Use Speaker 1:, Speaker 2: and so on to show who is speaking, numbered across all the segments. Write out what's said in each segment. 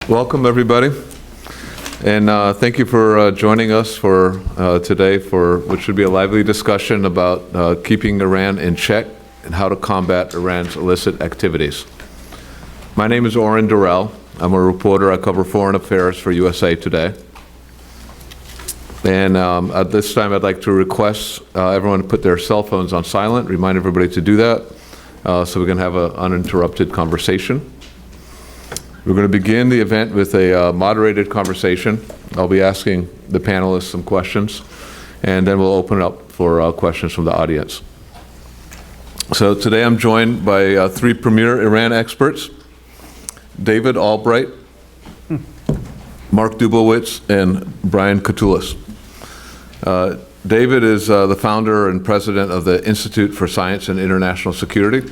Speaker 1: Welcome, everybody. And thank you for joining us for today for what should be a lively discussion about keeping Iran in check and how to combat Iran's illicit activities. My name is Oren Dorell. I'm a reporter. I cover foreign affairs for USA Today. And at this time, I'd like to request everyone to put their cell phones on silent, remind everybody to do that so we can have an uninterrupted conversation. We're going to begin the event with a moderated conversation. I'll be asking the panelists some questions, and then we'll open it up for questions from the audience. So today I'm joined by three premier Iran experts: David Albright, Mark Dubowitz, and Brian Katulis. David is the founder and president of the Institute for Science and International Security.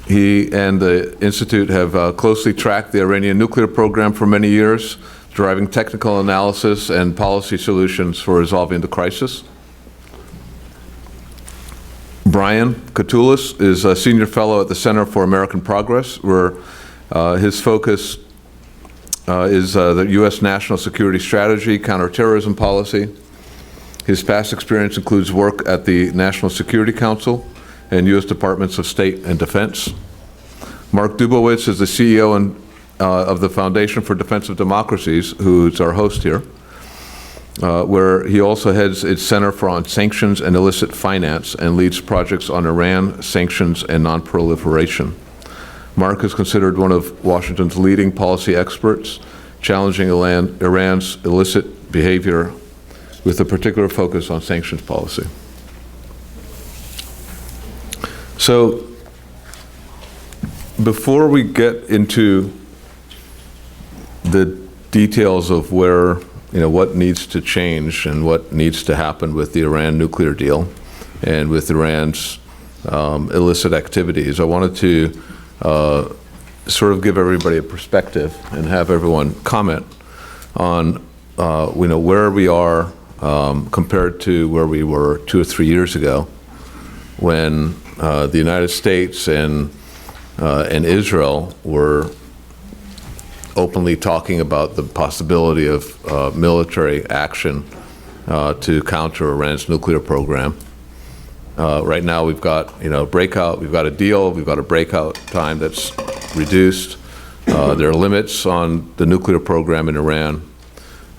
Speaker 1: He and the Institute have closely tracked the Iranian nuclear program for many years, driving technical analysis and policy solutions for resolving the crisis. Brian Katulis is a senior fellow at the Center for American Progress, where his focus is the U.S. national security strategy, counterterrorism policy. His past experience includes work at the National Security Council and U.S. Departments of State and Defense. Mark Dubowitz is the CEO of the Foundation for Defense of Democracies, who's our host here, where he also heads its Center on Sanctions and Illicit Finance and leads projects on Iran, sanctions, and non-proliferation. Mark is considered one of Washington's leading policy experts, challenging Iran's illicit behavior with a particular focus on sanctions policy. So, before we get into the details of where, what needs to change and what needs to happen with the Iran nuclear deal and with Iran's illicit activities, I wanted to sort of give everybody a perspective and have everyone comment on, where we are compared to where we were 2 or 3 years ago, when the United States and Israel were openly talking about the possibility of military action to counter Iran's nuclear program. Right now we've got breakout, we've got a deal, we've got a breakout time that's reduced. There are limits on the nuclear program in Iran.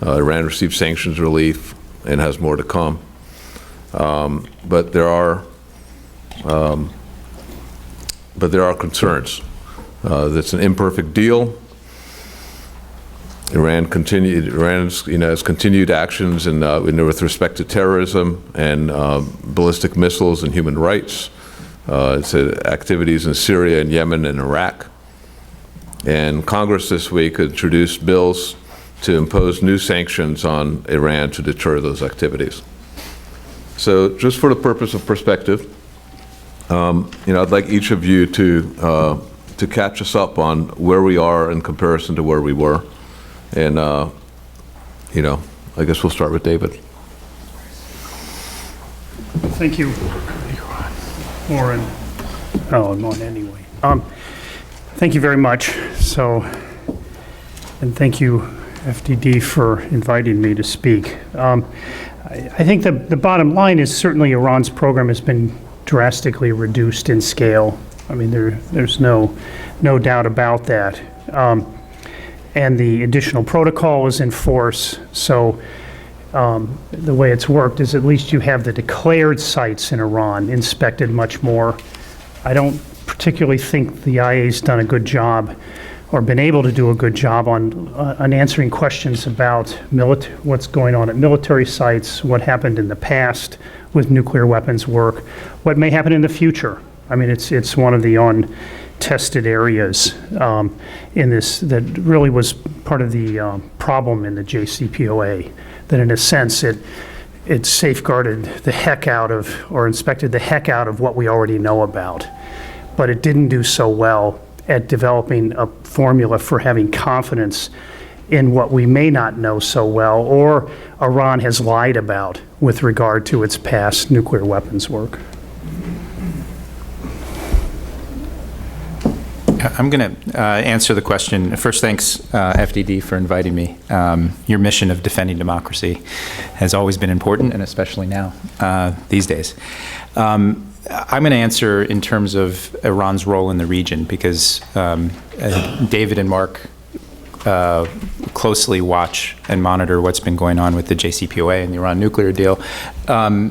Speaker 1: Iran received sanctions relief and has more to come. But there are concerns. That's an imperfect deal. Iran has continued actions with respect to terrorism and ballistic missiles and human rights. It's activities in Syria and Yemen and Iraq. And Congress this week introduced bills to impose new sanctions on Iran to deter those activities. So, just for the purpose of perspective, I'd like each of you to catch us up on where we are in comparison to where we were. And, I guess we'll start with David.
Speaker 2: Thank you, Oren. Oh, I'm on anyway. Thank you very much. And thank you, FDD, for inviting me to speak. I think the bottom line is certainly Iran's program has been drastically reduced in scale. I mean, there's no doubt about that. And the additional protocol is in force. So the way it's worked is at least you have the declared sites in Iran inspected much more. I don't particularly think the IA's done a good job or been able to do a good job on answering questions about what's going on at military sites, what happened in the past with nuclear weapons work, what may happen in the future. I mean, it's one of the untested areas in this that really was part of the problem in the JCPOA, that in a sense it safeguarded the heck out of, or inspected the heck out of what we already know about. But it didn't do so well at developing a formula for having confidence in what we may not know so well, or Iran has lied about with regard to its past nuclear weapons work.
Speaker 3: I'm going to answer the question. First, thanks, FDD, for inviting me. Your mission of defending democracy has always been important, and especially now, these days. I'm going to answer in terms of Iran's role in the region, because David and Mark closely watch and monitor what's been going on with the JCPOA and the Iran nuclear deal. I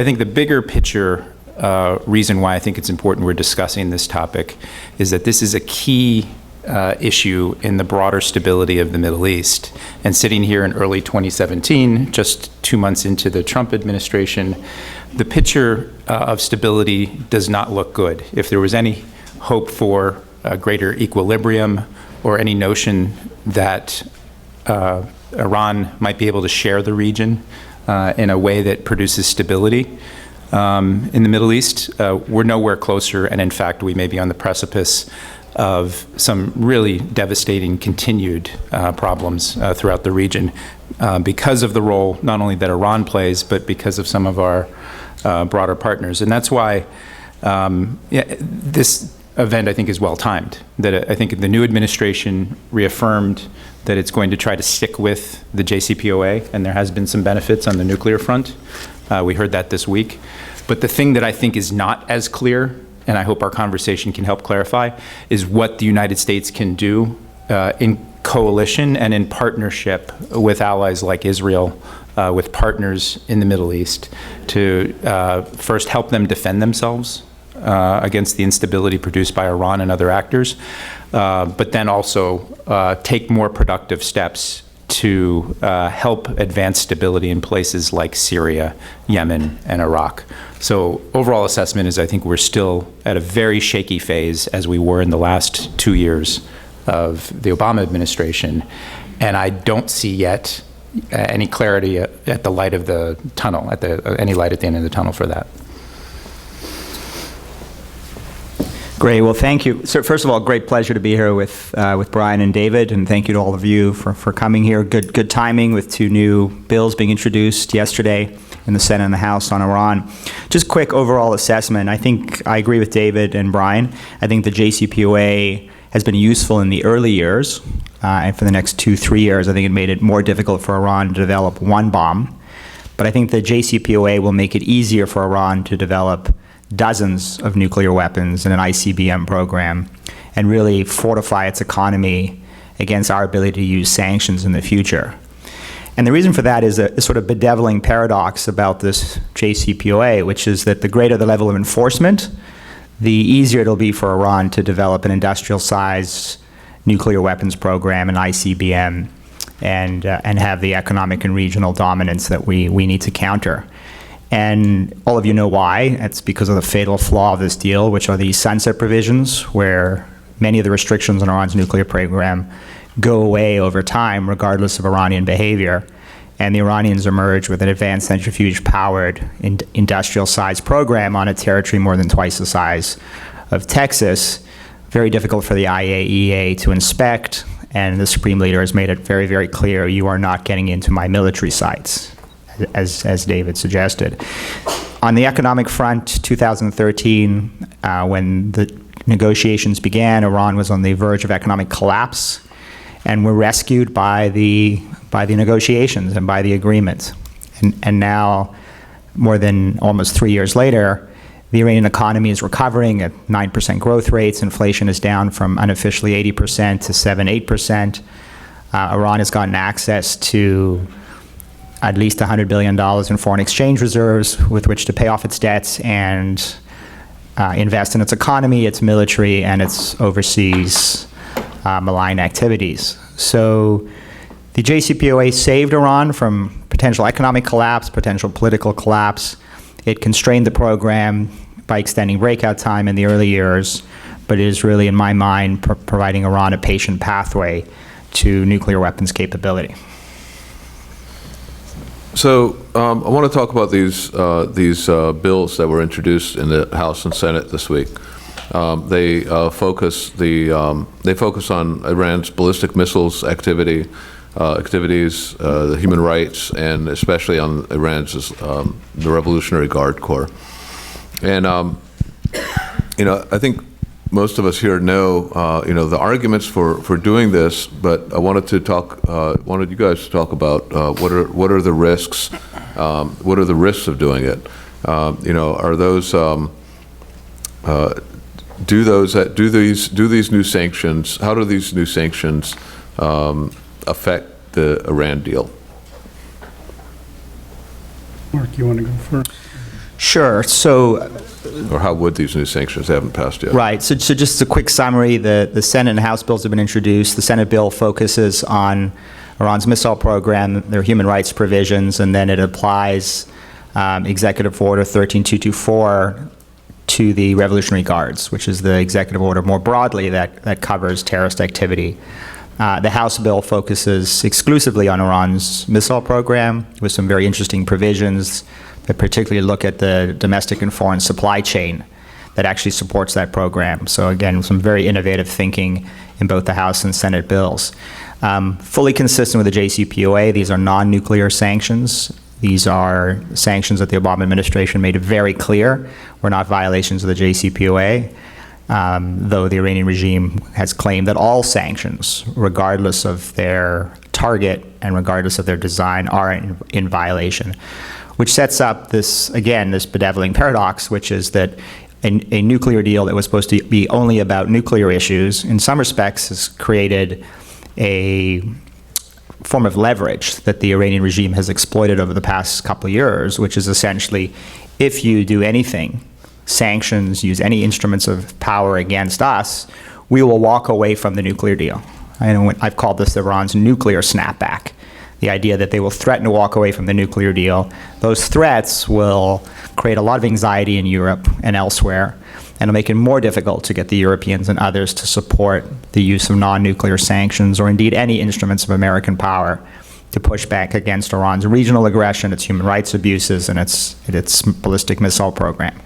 Speaker 3: think the bigger picture reason why I think it's important we're discussing this topic is that this is a key issue in the broader stability of the Middle East. And sitting here in early 2017, just 2 months into the Trump administration, the picture of stability does not look good. If there was any hope for a greater equilibrium or any notion that Iran might be able to share the region in a way that produces stability in the Middle East, we're nowhere closer, and in fact, we may be on the precipice of some really devastating continued problems throughout the region because of the role not only that Iran plays, but because of some of our broader partners. And that's why this event, I think, is well-timed. That I think the new administration reaffirmed that it's going to try to stick with the JCPOA, and there has been some benefits on the nuclear front. We heard that this week. But the thing that I think is not as clear, and I hope our conversation can help clarify, is what the United States can do in coalition and in partnership with allies like Israel, with partners in the Middle East, to first help them defend themselves against the instability produced by Iran and other actors, but then also take more productive steps to help advance stability in places like Syria, Yemen, and Iraq. So overall assessment is I think we're still at a very shaky phase, as we were in the last 2 years of the Obama administration, and I don't see yet any clarity at the light of the tunnel, any light at the end of the tunnel for that.
Speaker 4: Great. Well, thank you. So first of all, great pleasure to be here with Brian and David, and thank you to all of you for coming here. Good timing with 2 new bills being introduced yesterday in the Senate and the House on Iran. Just quick overall assessment. I think I agree with David and Brian. I think the JCPOA has been useful in the early years, and for the next 2-3 years, I think it made it more difficult for Iran to develop one bomb. But I think the JCPOA will make it easier for Iran to develop dozens of nuclear weapons in an ICBM program and really fortify its economy against our ability to use sanctions in the future. And the reason for that is a sort of bedeviling paradox about this JCPOA, which is that the greater the level of enforcement, the easier it'll be for Iran to develop an industrial-sized nuclear weapons program, an ICBM, and have the economic and regional dominance that we need to counter. And all of you know why. It's because of the fatal flaw of this deal, which are these sunset provisions, where many of the restrictions on Iran's nuclear program go away over time, regardless of Iranian behavior. And the Iranians emerge with an advanced centrifuge-powered industrial-sized program on a territory more than twice the size of Texas. Very difficult for the IAEA to inspect, and the Supreme Leader has made it very, very clear, you are not getting into my military sites, as David suggested. On the economic front, 2013, when the negotiations began, Iran was on the verge of economic collapse, and were rescued by the negotiations and by the agreement. And now, more than almost 3 years later, the Iranian economy is recovering at 9% growth rates. Inflation is down from unofficially 80% to 7-8%. Iran has gotten access to at least $100 billion in foreign exchange reserves with which to pay off its debts and invest in its economy, its military, and its overseas malign activities. So the JCPOA saved Iran from potential economic collapse, potential political collapse. It constrained the program by extending breakout time in the early years, but it is really, in my mind, providing Iran a patient pathway to nuclear weapons capability.
Speaker 1: So I want to talk about these bills that were introduced in the House and Senate this week. They focus on Iran's ballistic missiles activities, the human rights, and especially on Iran's the Revolutionary Guard Corps. And I think most of us here know, the arguments for doing this, but I wanted you guys to talk about what are the risks, what are the risks of doing it? Are those do these new sanctions? How do these new sanctions affect the Iran deal?
Speaker 2: Mark, you want to go first?
Speaker 4: Sure. So,
Speaker 1: Or how would these new sanctions? They haven't passed yet.
Speaker 4: right. So just a quick summary. The Senate and House bills have been introduced. The Senate bill focuses on Iran's missile program, their human rights provisions, and then it applies Executive Order 13224 to the Revolutionary Guards, which is the executive order more broadly that covers terrorist activity. The House bill focuses exclusively on Iran's missile program with some very interesting provisions that particularly look at the domestic and foreign supply chain that actually supports that program. So again, some very innovative thinking in both the House and Senate bills. Fully consistent with the JCPOA, these are non-nuclear sanctions. These are sanctions that the Obama administration made it very clear were not violations of the JCPOA, though the Iranian regime has claimed that all sanctions, regardless of their target and regardless of their design, are in violation, which sets up this bedeviling paradox, which is that a nuclear deal that was supposed to be only about nuclear issues, in some respects, has created a form of leverage that the Iranian regime has exploited over the past couple of years, which is essentially, if you do anything, sanctions, use any instruments of power against us, we will walk away from the nuclear deal. I've called this Iran's nuclear snapback. The idea that they will threaten to walk away from the nuclear deal. Those threats will create a lot of anxiety in Europe and elsewhere, and it'll make it more difficult to get the Europeans and others to support the use of non-nuclear sanctions or indeed any instruments of American power to push back against Iran's regional aggression, its human rights abuses, and its ballistic missile program.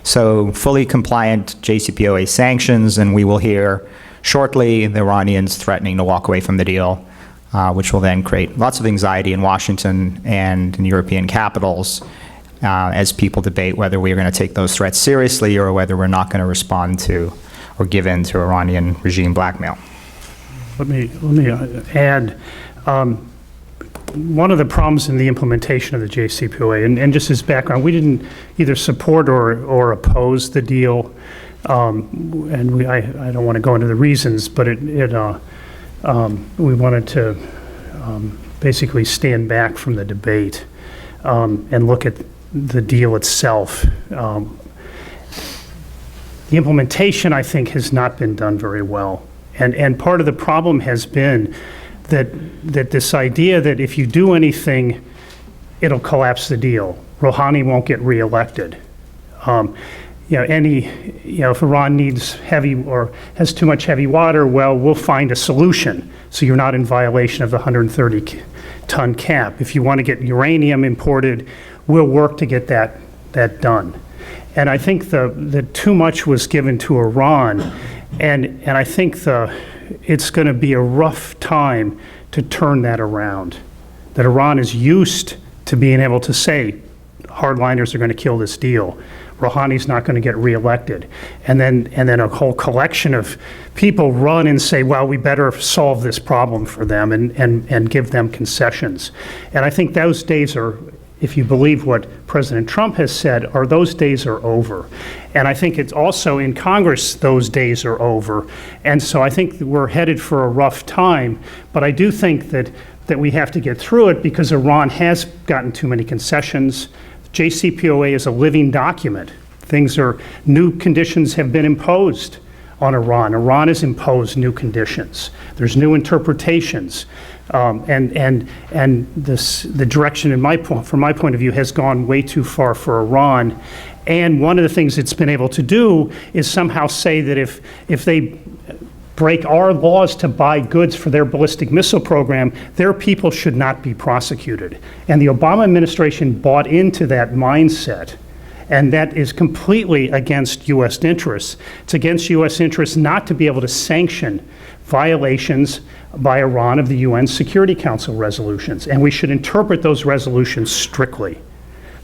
Speaker 4: So fully compliant JCPOA sanctions, and we will hear shortly the Iranians threatening to walk away from the deal, which will then create lots of anxiety in Washington and in European capitals as people debate whether we are going to take those threats seriously or whether we're not going to respond to or give in to Iranian regime blackmail.
Speaker 2: Let me add, one of the problems in the implementation of the JCPOA, and just as background, we didn't either support or oppose the deal, and I don't want to go into the reasons, but we wanted to basically stand back from the debate and look at the deal itself. The implementation, I think, has not been done very well. And part of the problem has been that this idea that if you do anything, it'll collapse the deal. Rouhani won't get reelected. If Iran needs heavy or has too much heavy water, well, we'll find a solution so you're not in violation of the 130-ton cap. If you want to get uranium imported, we'll work to get that done. And I think that too much was given to Iran, and I think it's going to be a rough time to turn that around. That Iran is used to being able to say hardliners are going to kill this deal. Rouhani's not going to get reelected. And then a whole collection of people run and say, well, we better solve this problem for them and give them concessions. And I think those days are, if you believe what President Trump has said, those days are over. And I think it's also in Congress, those days are over. And so I think that we're headed for a rough time, but I do think that we have to get through it because Iran has gotten too many concessions. JCPOA is a living document. New conditions have been imposed on Iran. Iran has imposed new conditions. There's new interpretations. The direction from my point of view has gone way too far for Iran. And one of the things it's been able to do is somehow say that if they break our laws to buy goods for their ballistic missile program, their people should not be prosecuted. And the Obama administration bought into that mindset. And that is completely against U.S. interests. It's against U.S. interests not to be able to sanction violations by Iran of the UN Security Council resolutions. And we should interpret those resolutions strictly.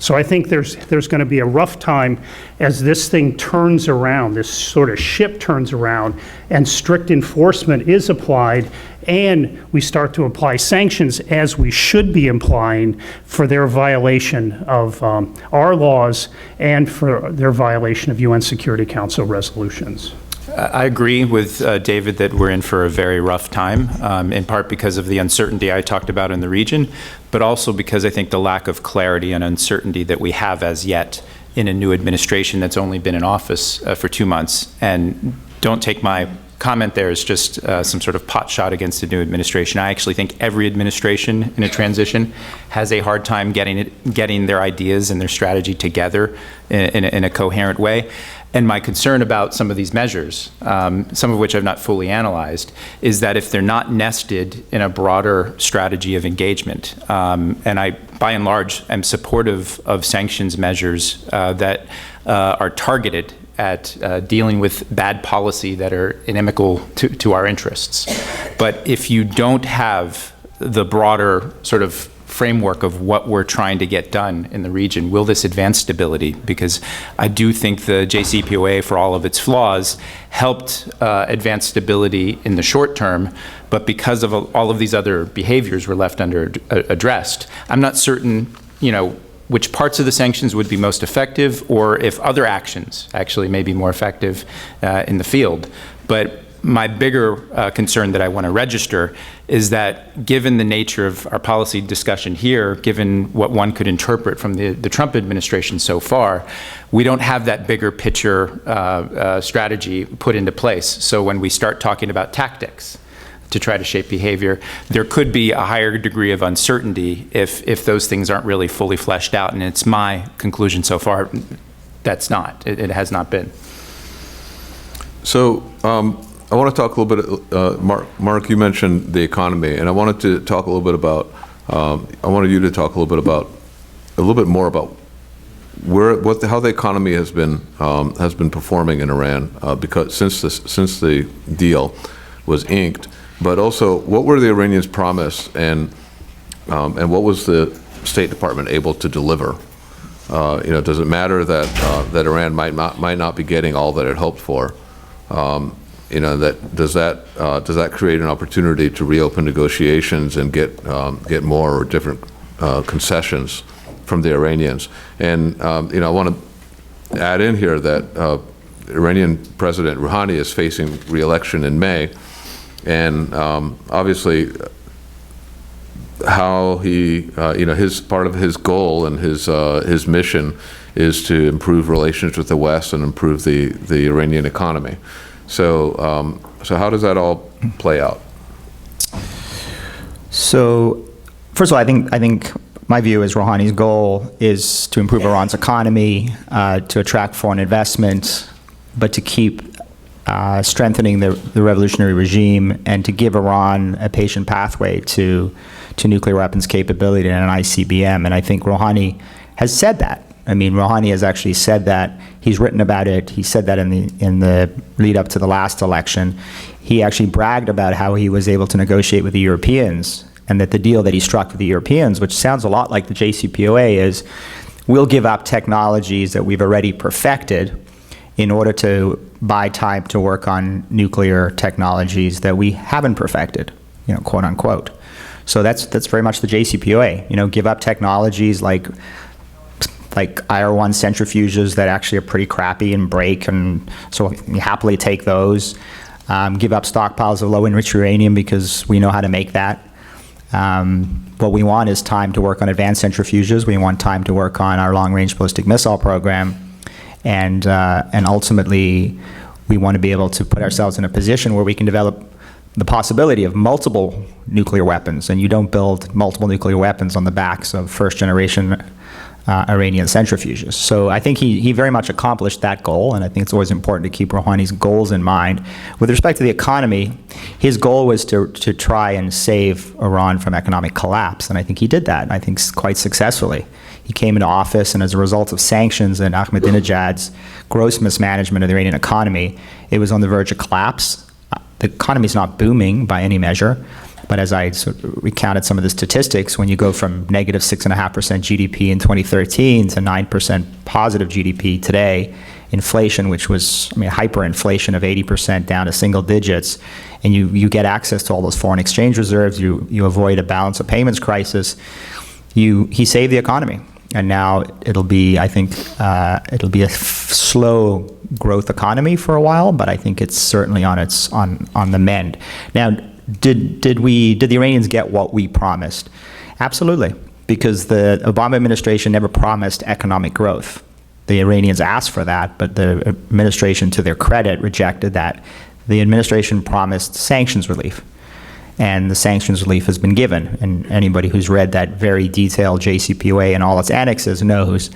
Speaker 2: So I think there's going to be a rough time as this thing turns around, this sort of ship turns around, and strict enforcement is applied, and we start to apply sanctions as we should be applying for their violation of our laws and for their violation of UN Security Council resolutions.
Speaker 3: I agree with David that we're in for a very rough time, in part because of the uncertainty I talked about in the region, but also because I think the lack of clarity and uncertainty that we have as yet in a new administration that's only been in office for 2 months. And don't take my comment there as just some sort of pot shot against the new administration. I actually think every administration in a transition has a hard time getting their ideas and their strategy together in a coherent way. And my concern about some of these measures, some of which I've not fully analyzed, is that if they're not nested in a broader strategy of engagement, and I, by and large, am supportive of sanctions measures that are targeted at dealing with bad policy that are inimical to our interests. But if you don't have the broader sort of framework of what we're trying to get done in the region, will this advance stability? Because I do think the JCPOA, for all of its flaws, helped advance stability in the short term, but because of all of these other behaviors were left addressed. I'm not certain, which parts of the sanctions would be most effective, or if other actions actually may be more effective in the field. But my bigger concern that I want to register is that given the nature of our policy discussion here, given what one could interpret from the Trump administration so far, we don't have that bigger picture strategy put into place. So when we start talking about tactics to try to shape behavior, there could be a higher degree of uncertainty if those things aren't really fully fleshed out. And it's my conclusion so far that's not. It has not been.
Speaker 1: So I want to talk a little bit, Mark, you mentioned the economy, and I wanted to talk a little bit about, I wanted you to talk a little bit more about how the economy has been performing in Iran because since the deal was inked, but also what were the Iranians promised, and what was the State Department able to deliver? Does it matter that Iran might not be getting all that it hoped for? Does that create an opportunity to reopen negotiations and get more or different concessions from the Iranians? And I want to add in here that Iranian President Rouhani is facing re-election in May, and obviously how he his part of his goal and his mission is to improve relations with the West and improve the Iranian economy. So how does that all play out?
Speaker 4: So, first of all, I think my view is Rouhani's goal is to improve Iran's economy, to attract foreign investment, but to keep strengthening the revolutionary regime and to give Iran a patient pathway to nuclear weapons capability and an ICBM. And I think Rouhani has said that. I mean, Rouhani has actually said that. He's written about it. He said that in the lead up to the last election. He actually bragged about how he was able to negotiate with the Europeans, and that the deal that he struck with the Europeans, which sounds a lot like the JCPOA, is we'll give up technologies that we've already perfected in order to buy time to work on nuclear technologies that we haven't perfected, quote unquote. So that's very much the JCPOA. Give up technologies like IR-1 centrifuges that actually are pretty crappy and break, and so we happily take those. Give up stockpiles of low-enriched uranium because we know how to make that. What we want is time to work on advanced centrifuges. We want time to work on our long-range ballistic missile program, and ultimately, we want to be able to put ourselves in a position where we can develop the possibility of multiple nuclear weapons, and you don't build multiple nuclear weapons on the backs of first-generation Iranian centrifuges. So I think he very much accomplished that goal, and I think it's always important to keep Rouhani's goals in mind. With respect to the economy, his goal was to try and save Iran from economic collapse, and I think he did that, I think quite successfully. He came into office, and as a result of sanctions and Ahmadinejad's gross mismanagement of the Iranian economy, it was on the verge of collapse. The economy is not booming by any measure, But as I sort of recounted some of the statistics, when you go from negative 6.5% GDP in 2013 to 9% positive GDP today, inflation, which was, hyperinflation of 80% down to single digits, and you get access to all those foreign exchange reserves, you avoid a balance of payments crisis, he saved the economy. And now it'll be, I think, it'll be a slow growth economy for a while, but I think it's certainly on the mend. Now, did the Iranians get what we promised? Absolutely, because the Obama administration never promised economic growth. The Iranians asked for that, but the administration, to their credit, rejected that. The administration promised sanctions relief, and the sanctions relief has been given. And anybody who's read that very detailed JCPOA and all its annexes knows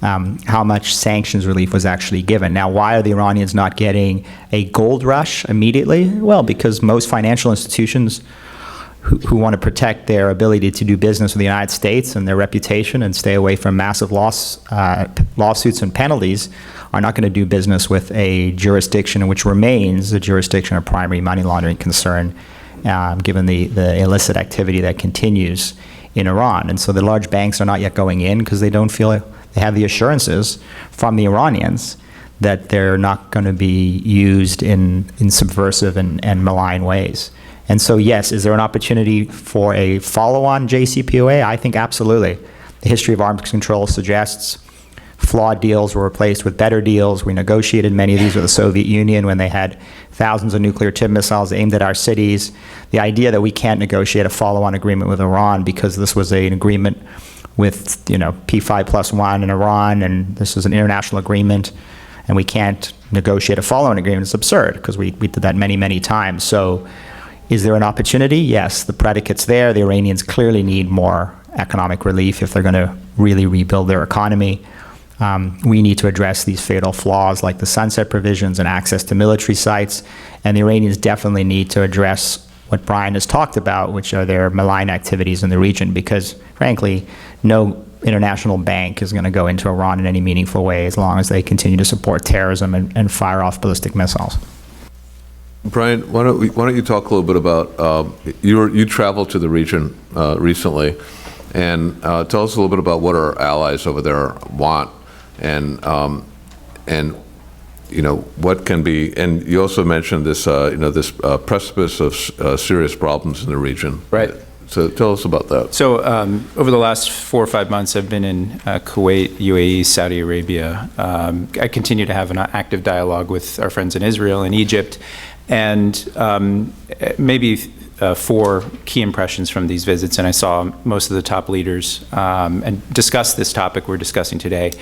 Speaker 4: how much sanctions relief was actually given. Now, why are the Iranians not getting a gold rush immediately? Well, because most financial institutions who want to protect their ability to do business with the United States and their reputation and stay away from massive lawsuits and penalties are not going to do business with a jurisdiction which remains a jurisdiction of primary money laundering concern, given the illicit activity that continues in Iran. And so the large banks are not yet going in because they don't feel they have the assurances from the Iranians that they're not going to be used in subversive and malign ways. And so, yes, is there an opportunity for a follow-on JCPOA? I think absolutely. The history of arms control suggests flawed deals were replaced with better deals. We negotiated many of these with the Soviet Union when they had thousands of nuclear tip missiles aimed at our cities. The idea that we can't negotiate a follow-on agreement with Iran because this was an agreement with, P5+1 in Iran, and this is an international agreement, and we can't negotiate a follow-on agreement is absurd, because we did that many, many times. So is there an opportunity? Yes, the predicate's there. The Iranians clearly need more economic relief if they're going to really rebuild their economy. We need to address these fatal flaws like the sunset provisions and access to military sites, and the Iranians definitely need to address what Brian has talked about, which are their malign activities in the region, because, frankly, no international bank is going to go into Iran in any meaningful way as long as they continue to support terrorism and fire off ballistic missiles.
Speaker 1: Brian, why don't you talk a little bit about, you traveled to the region recently, and tell us a little bit about what our allies over there want, and what can be, and you also mentioned this, this precipice of serious problems in the region.
Speaker 3: Right.
Speaker 1: So tell us about that.
Speaker 3: So over the last 4 or 5 months, I've been in Kuwait, UAE, Saudi Arabia. I continue to have an active dialogue with our friends in Israel and Egypt, and maybe 4 key impressions from these visits, and I saw most of the top leaders and discussed this topic we're discussing today,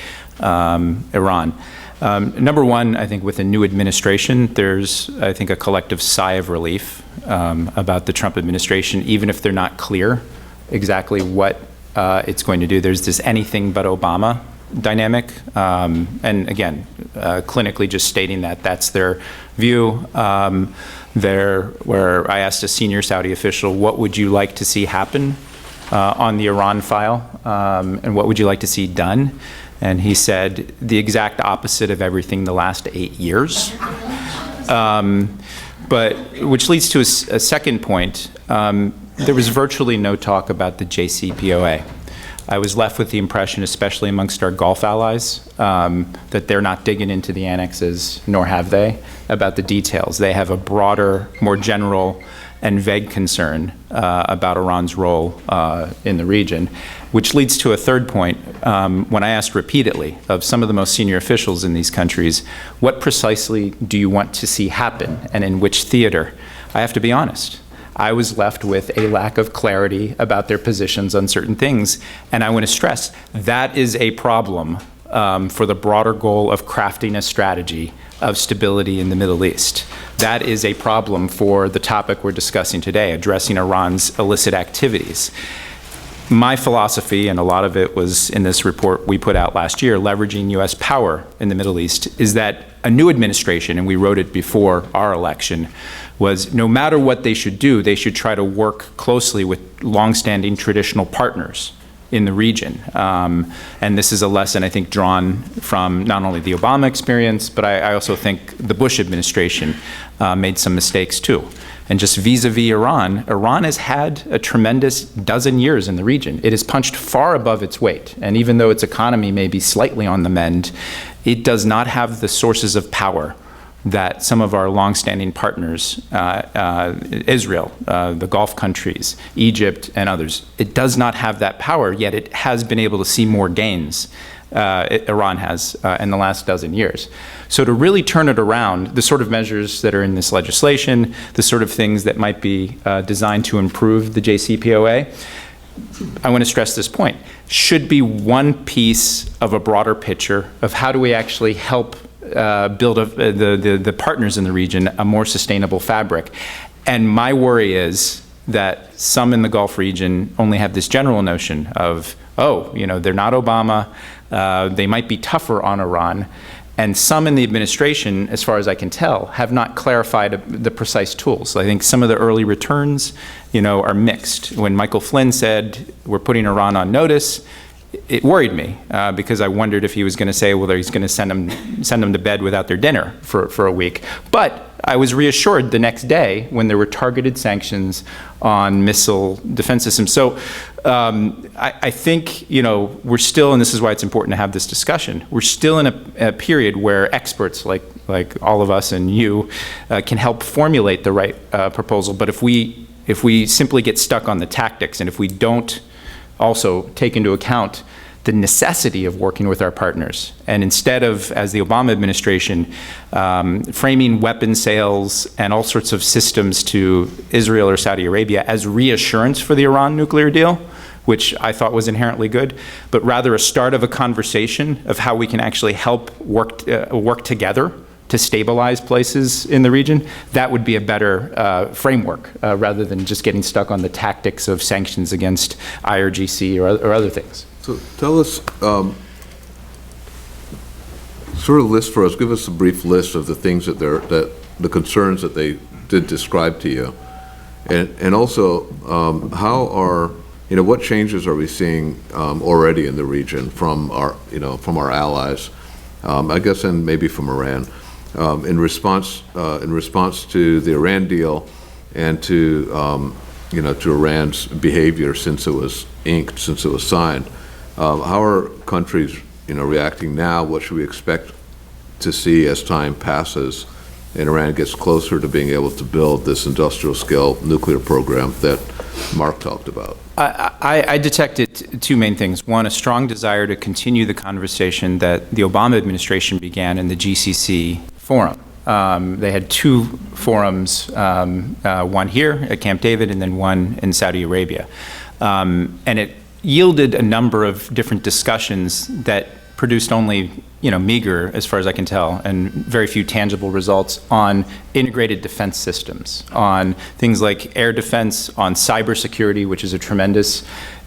Speaker 3: Iran. Number one, I think with a new administration, there's, I think, a collective sigh of relief about the Trump administration, even if they're not clear exactly what it's going to do. There's this anything but Obama dynamic, and again, clinically just stating that that's their view. Where I asked a senior Saudi official, what would you like to see happen on the Iran file, and what would you like to see done? And he said the exact opposite of everything the last 8 years. But which leads to a second point. There was virtually no talk about the JCPOA. I was left with the impression, especially amongst our Gulf allies, that they're not digging into the annexes, nor have they, about the details. They have a broader, more general and vague concern about Iran's role in the region, which leads to a third point. When I asked repeatedly of some of the most senior officials in these countries, what precisely do you want to see happen and in which theater? I have to be honest. I was left with a lack of clarity about their positions on certain things. And I want to stress, that is a problem for the broader goal of crafting a strategy of stability in the Middle East. That is a problem for the topic we're discussing today, addressing Iran's illicit activities. My philosophy, and a lot of it was in this report we put out last year, leveraging U.S. power in the Middle East, is that a new administration, and we wrote it before our election, was no matter what they should do, they should try to work closely with longstanding traditional partners in the region. And this is a lesson, I think, drawn from not only the Obama experience, but I also think the Bush administration made some mistakes too. And just vis-a-vis Iran, Iran has had a tremendous dozen years in the region. It has punched far above its weight. And even though its economy may be slightly on the mend, it does not have the sources of power that some of our longstanding partners, Israel, the Gulf countries, Egypt, and others, it does not have that power, yet it has been able to see more gains. Iran has in the last dozen years. So to really turn it around, the sort of measures that are in this legislation, the sort of things that might be designed to improve the JCPOA, I want to stress this point, should be one piece of a broader picture of how do we actually help build the partners in the region a more sustainable fabric. And my worry is that some in the Gulf region only have this general notion of, oh, you know, they're not Obama, they might be tougher on Iran, and some in the administration, as far as I can tell, have not clarified the precise tools. I think some of the early returns, you know, are mixed. When Michael Flynn said, we're putting Iran on notice, it worried me because I wondered if he was going to say, well, he's going to send them to bed without their dinner for a week. But I was reassured the next day when there were targeted sanctions on missile defense systems. So I think, you know, we're still, and this is why it's important to have this discussion, we're still in a period where experts like all of us and you can help formulate the right proposal. But if we simply get stuck on the tactics, and if we don't also take into account the necessity of working with our partners, and instead of, as the Obama administration, framing weapon sales and all sorts of systems to Israel or Saudi Arabia as reassurance for the Iran nuclear deal, which I thought was inherently good, but rather a start of a conversation of how we can actually help work together to stabilize places in the region, that would be a better framework rather than just getting stuck on the tactics of sanctions against IRGC or other things.
Speaker 1: So tell us, sort of list for us, give us a brief list of the things that the concerns that they did describe to you. And also, how are, you know, what changes are we seeing already in the region from our allies, I guess, and maybe from Iran, in response to the Iran deal and to to Iran's behavior since it was inked, since it was signed. How are countries, reacting now? What should we expect to see as time passes and Iran gets closer to being able to build this industrial scale nuclear program that Mark talked about?
Speaker 3: I detected two main things. One, a strong desire to continue the conversation that the Obama administration began in the GCC forum. They had two forums, one here at Camp David and then one in Saudi Arabia. And it yielded a number of different discussions that produced only, meager, as far as I can tell, and very few tangible results on integrated defense systems, on things like air defense, on cybersecurity, which is a tremendous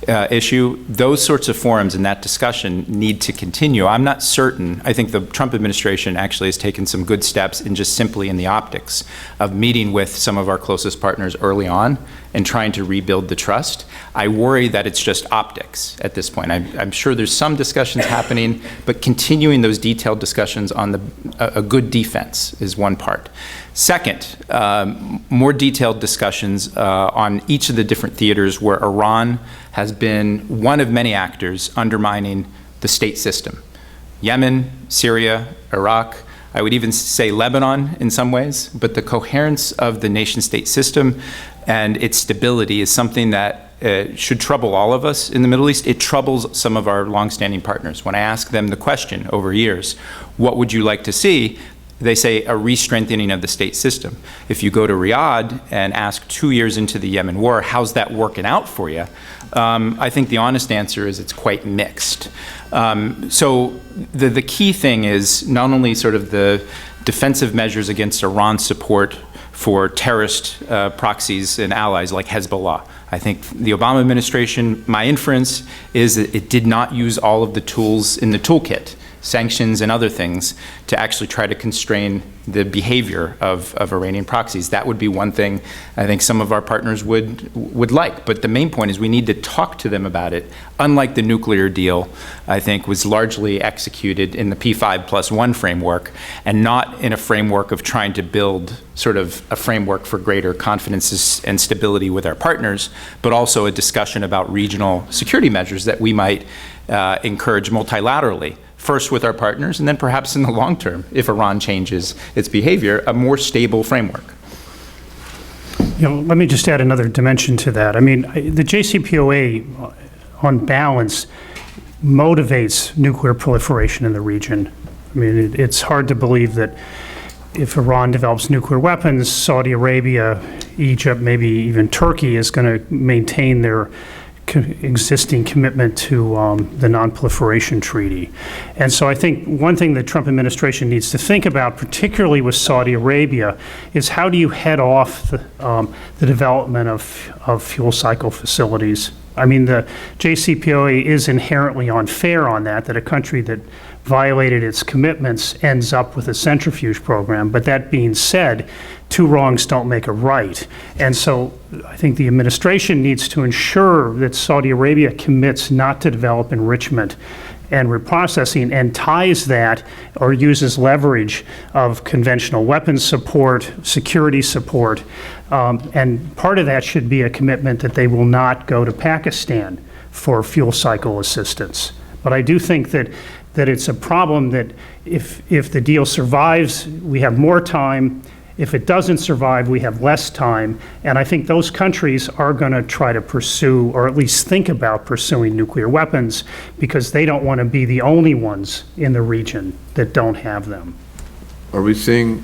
Speaker 3: issue. Those sorts of forums and that discussion need to continue. I'm not certain. I think the Trump administration actually has taken some good steps in just simply in the optics of meeting with some of our closest partners early on and trying to rebuild the trust. I worry that it's just optics at this point. I'm sure there's some discussions happening, but continuing those detailed discussions on a good defense is one part. Second, more detailed discussions on each of the different theaters where Iran has been one of many actors undermining the state system. Yemen, Syria, Iraq, I would even say Lebanon in some ways, but the coherence of the nation-state system and its stability is something that should trouble all of us in the Middle East. It troubles some of our longstanding partners. When I ask them the question over years, what would you like to see? They say a re-strengthening of the state system. If you go to Riyadh and ask 2 years into the Yemen war, how's that working out for you? I think the honest answer is it's quite mixed. So the key thing is not only sort of the defensive measures against Iran's support for terrorist proxies and allies like Hezbollah. I think the Obama administration, my inference is that it did not use all of the tools in the toolkit. sanctions and other things to actually try to constrain the behavior of Iranian proxies. That would be one thing I think some of our partners would like. But the main point is we need to talk to them about it. Unlike the nuclear deal, I think was largely executed in the P5+1 framework and not in a framework of trying to build sort of a framework for greater confidence and stability with our partners, but also a discussion about regional security measures that we might encourage multilaterally. First with our partners, and then perhaps in the long term, if Iran changes its behavior, a more stable framework.
Speaker 2: Let me just add another dimension to that. I mean, the JCPOA, on balance, motivates nuclear proliferation in the region. I mean, it's hard to believe that if Iran develops nuclear weapons, Saudi Arabia, Egypt, maybe even Turkey is going to maintain their existing commitment to the Non-Proliferation Treaty. And so I think one thing the Trump administration needs to think about, particularly with Saudi Arabia, is how do you head off the development of fuel cycle facilities? I mean, the JCPOA is inherently unfair on that a country that violated its commitments ends up with a centrifuge program. But that being said, two wrongs don't make a right. And so I think the administration needs to ensure that Saudi Arabia commits not to develop enrichment and reprocessing and ties that or uses leverage of conventional weapons support, security support. And part of that should be a commitment that they will not go to Pakistan for fuel cycle assistance. But I do think that it's a problem that if the deal survives, we have more time. If it doesn't survive, we have less time. And I think those countries are going to try to pursue, or at least think about pursuing nuclear weapons, because they don't want to be the only ones in the region that don't have them.
Speaker 1: Are we seeing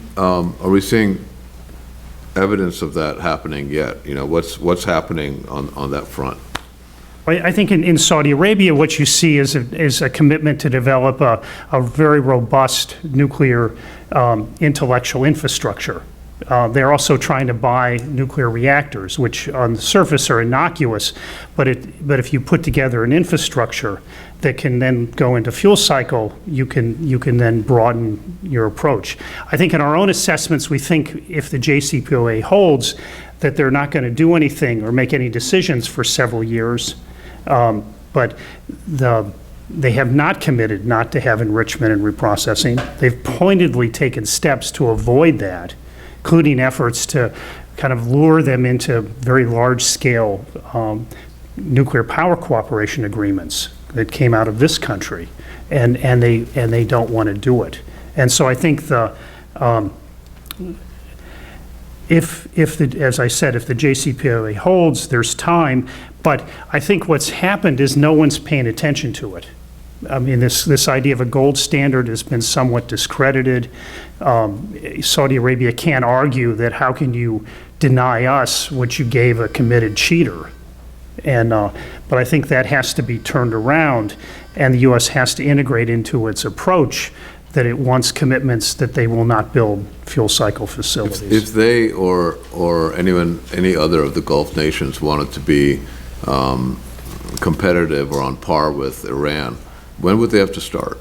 Speaker 1: evidence of that happening yet? You know, what's happening on that front?
Speaker 2: I think in Saudi Arabia, what you see is a commitment to develop a very robust nuclear intellectual infrastructure. They're also trying to buy nuclear reactors, which on the surface are innocuous, but if you put together an infrastructure that can then go into fuel cycle, you can then broaden your approach. I think in our own assessments, we think if the JCPOA holds, that they're not going to do anything or make any decisions for several years. But they have not committed not to have enrichment and reprocessing. They've pointedly taken steps to avoid that, including efforts to kind of lure them into very large-scale nuclear power cooperation agreements that came out of this country, and they don't want to do it. And so I think as I said, if the JCPOA holds, there's time. But I think what's happened is no one's paying attention to it. I mean, this idea of a gold standard has been somewhat discredited. Saudi Arabia can't argue that how can you deny us what you gave a committed cheater? But I think that has to be turned around, and the U.S. has to integrate into its approach that it wants commitments that they will not build fuel cycle facilities.
Speaker 1: If they or any other of the Gulf nations wanted to be competitive or on par with Iran, when would they have to start?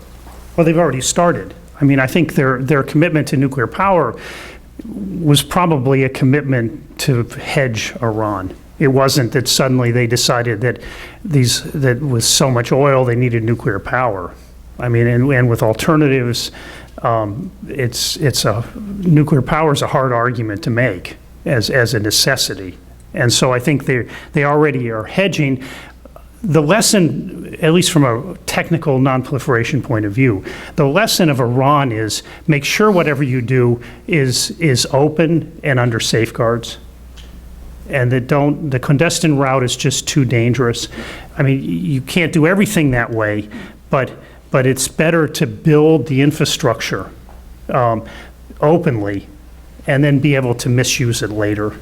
Speaker 2: Well, they've already started. I mean, I think their commitment to nuclear power was probably a commitment to hedge Iran. It wasn't that suddenly they decided that with so much oil they needed nuclear power. I mean, and with alternatives, nuclear power is a hard argument to make as a necessity. And so I think they already are hedging. The lesson, at least from a technical non-proliferation point of view, the lesson of Iran is make sure whatever you do is open and under safeguards, and the clandestine route is just too dangerous. I mean, you can't do everything that way, but it's better to build the infrastructure openly and then be able to misuse it later.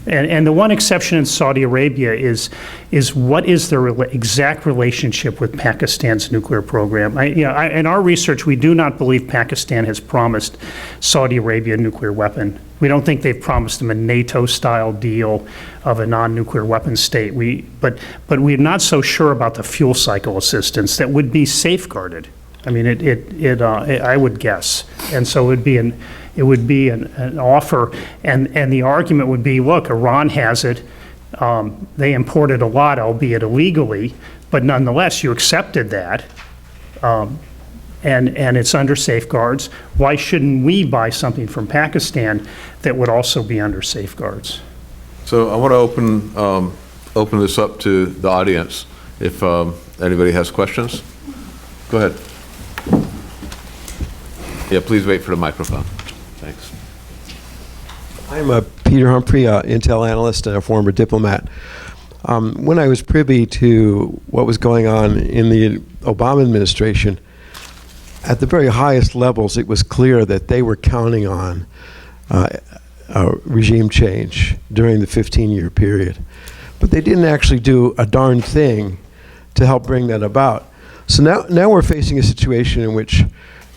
Speaker 2: And the one exception in Saudi Arabia is what is their exact relationship with Pakistan's nuclear program? In our research, we do not believe Pakistan has promised Saudi Arabia a nuclear weapon. We don't think they've promised them a NATO-style deal of a non-nuclear weapon state. But we're not so sure about the fuel cycle assistance that would be safeguarded. I mean, I would guess. And so it would be an offer, and the argument would be, look, Iran has it. They imported a lot, albeit illegally, but nonetheless, you accepted that, and it's under safeguards. Why shouldn't we buy something from Pakistan that would also be under safeguards?
Speaker 1: So I want to open this up to the audience. If anybody has questions, go ahead. Yeah, please wait for the microphone. Thanks.
Speaker 5: I'm Peter Humphrey, Intel analyst and a former diplomat. When I was privy to what was going on in the Obama administration, at the very highest levels, it was clear that they were counting on regime change during the 15-year period. But they didn't actually do a darn thing to help bring that about. So now we're facing a situation in which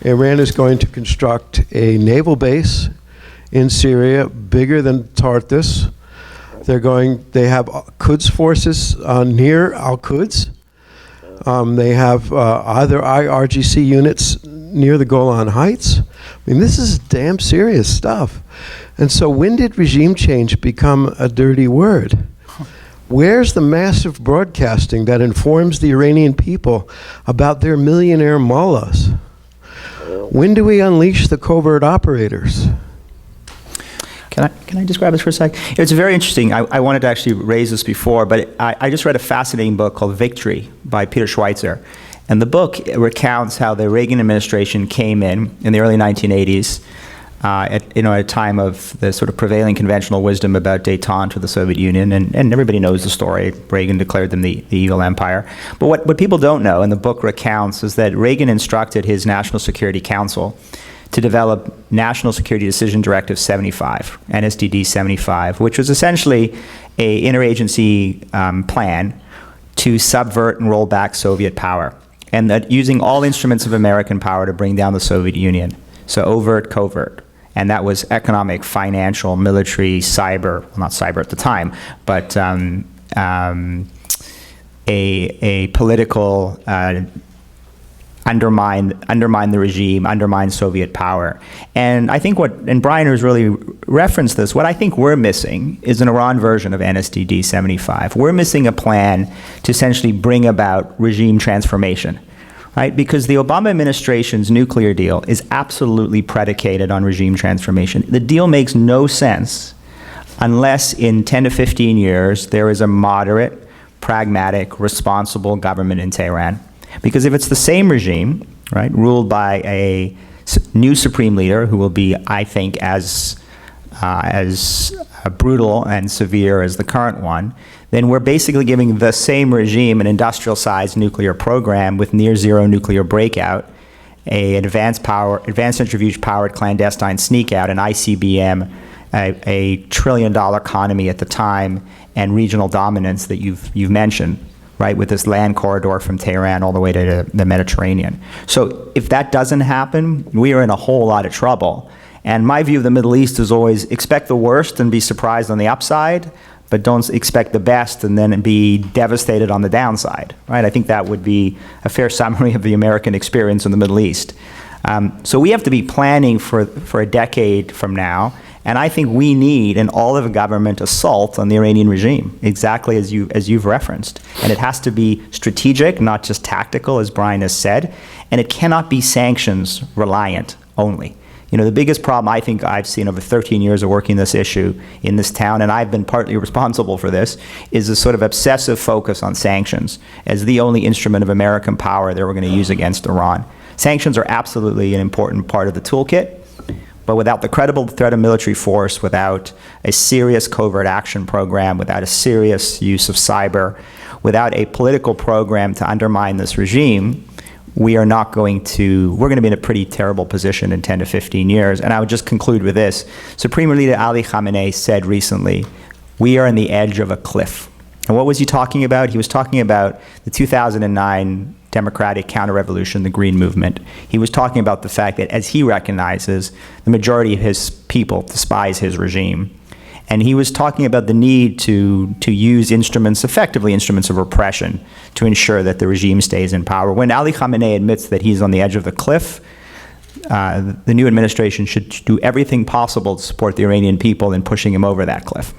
Speaker 5: Iran is going to construct a naval base in Syria bigger than Tartus. They have Quds forces near Al-Quds. They have other IRGC units near the Golan Heights. I mean, this is damn serious stuff. And so when did regime change become a dirty word? Where's the massive broadcasting that informs the Iranian people about their millionaire mullahs? When do we unleash the covert operators?
Speaker 4: Can I just grab this for a sec? It's very interesting. I wanted to actually raise this before, but I just read a fascinating book called Victory by Peter Schweitzer. And the book recounts how the Reagan administration came in the early 1980s, at a time of the sort of prevailing conventional wisdom about détente with the Soviet Union, and everybody knows the story. Reagan declared them the evil empire. But what people don't know, and the book recounts, is that Reagan instructed his National Security Council to develop National Security Decision Directive 75, NSDD 75, which was essentially an interagency plan to subvert and roll back Soviet power, and that using all instruments of American power to bring down the Soviet Union. So overt, covert. And that was economic, financial, military, cyber, well, not cyber at the time, but a political undermine the regime, undermine Soviet power. And I think and Brian has really referenced this, what I think we're missing is an Iran version of NSDD 75. We're missing a plan to essentially bring about regime transformation, right? Because the Obama administration's nuclear deal is absolutely predicated on regime transformation. The deal makes no sense unless in 10 to 15 years there is a moderate, pragmatic, responsible government in Tehran. Because if it's the same regime, right, ruled by a new supreme leader who will be, I think, as brutal and severe as the current one, then we're basically giving the same regime an industrial-sized nuclear program with near-zero nuclear breakout, an advanced centrifuge-powered clandestine sneak-out, an ICBM, a trillion-dollar economy at the time, and regional dominance that you've mentioned, right, with this land corridor from Tehran all the way to the Mediterranean. So if that doesn't happen, we are in a whole lot of trouble. And my view of the Middle East is always expect the worst and be surprised on the upside, but don't expect the best and then be devastated on the downside, right? I think that would be a fair summary of the American experience in the Middle East. So we have to be planning for a decade from now, and I think we need an all-of-government assault on the Iranian regime, exactly as you've referenced. And it has to be strategic, not just tactical, as Brian has said, and it cannot be sanctions reliant only. You know, the biggest problem I think I've seen over 13 years of working this issue in this town, and I've been partly responsible for this, is this sort of obsessive focus on sanctions as the only instrument of American power that we're going to use against Iran. Sanctions are absolutely an important part of the toolkit, but without the credible threat of military force, without a serious covert action program, without a serious use of cyber, without a political program to undermine this regime, we're going to be in a pretty terrible position in 10 to 15 years. And I would just conclude with this. Supreme Leader Ali Khamenei said recently, we are on the edge of a cliff. And what was he talking about? He was talking about the 2009 democratic counter-revolution, the Green Movement. He was talking about the fact that, as he recognizes, the majority of his people despise his regime. And he was talking about the need to use effectively instruments of repression to ensure that the regime stays in power. When Ali Khamenei admits that he's on the edge of the cliff, the new administration should do everything possible to support the Iranian people in pushing him over that cliff.